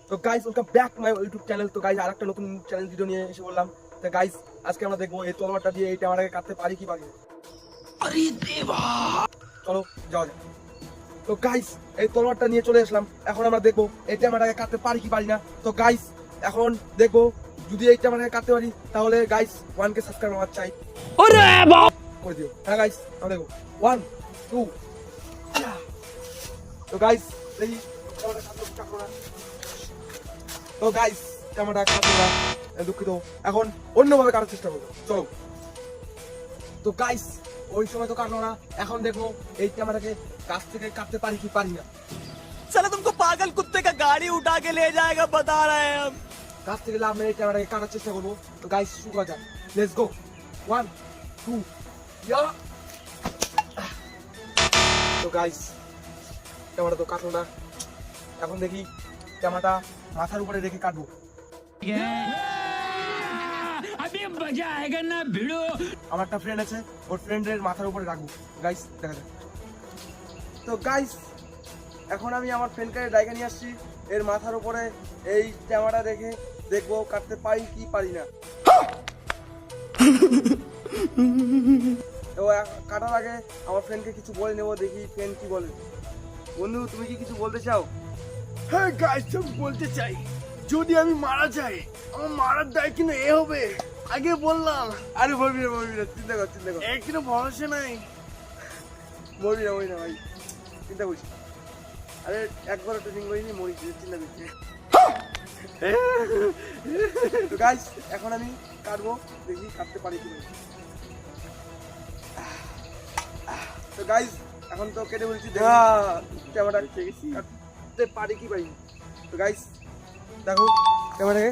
তো guys welcome back to my YouTube channel. তো guys আরেকটা নতুন চ্যানেল ভিডিও নিয়ে এসে বললাম। তো গাইস আজকে আমরা দেখবো এই তলোয়ারটা দিয়ে এই ট্যামাটাকে কাটতে পারি কি পারি না। আরে দেবা, চলো যাওয়া যাক। তো গাইস এই তলোয়ারটা নিয়ে চলে আসলাম, এখন আমরা দেখবো এই ট্যামাটাকে কাটতে পারি কি পারি না। তো গাইস এখন দেখবো যদি এই ট্যামাটাকে কাটতে পারি তাহলে গাইস 1K সাবস্ক্রাইব আমার চাই। আরে বাপ করে দিও। হ্যাঁ গাইস আমরা দেখবো 1 2। তো গাইস এই ট্যামাটা কাটবো না। তো গাইস ক্যামেরা কাটতে না, দুঃখিত, এখন অন্যভাবে কাটার চেষ্টা করবো, চলো। তো গাইস ওই সময় তো কাটলো না, এখন দেখবো এই ক্যামেরাকে কাছ থেকে কাটতে পারি কি পারি না। साला तुमको पागल कुत्ते का गाड़ी उठा के ले जाएगा बता रहे हैं हम। কাছ থেকে লাভ নেই, এই ক্যামেরাকে কাটার চেষ্টা করবো। তো গাইস শুরু করা যাক, লেটস গো 1 2 ইয়া। তো গাইস ক্যামেরা তো কাটলো না, এখন দেখি ক্যামেরাটা মাথার উপরে রেখে কাটবো। अभी मजा आएगा ना भिड़ो। আমার একটা ফ্রেন্ড আছে, ওর ফ্রেন্ডের মাথার উপরে রাখবো। গাইস দেখা যাক। তো গাইস এখন আমি আমার ফ্রেন্ডকে ডাইকে নিয়ে আসছি, এর মাথার উপরে এই ক্যামেরা রেখে দেখবো কাটতে পারি কি পারি না। তো কাটার আগে আমার ফ্রেন্ডকে কিছু বলে নেবো, দেখি ফ্রেন্ড কি বলে। বন্ধু তুমি কি কিছু বলতে চাও? হ্যাঁ গাইস, আমি বলতে চাই যদি আমি মারা যাই আমার মারার দায় কিন্তু এ হবে। আগে বললাম আরে বলবি না, চিন্তা কর চিন্তা কর। এর কিন্তু ভরসা নাই। মরবি না ভাই, চিন্তা করিস না। আরে একবার ট্রেনিং করিনি, মরিস চিন্তা করিস না। তো গাইস এখন আমি কাটবো, দেখি কাটতে পারি কি না। তো গাইস এখন তো কেটে বলছি, ক্যামেরা কাটতে পারি কি পারি। তো গাইস দেখো ক্যামেরাকে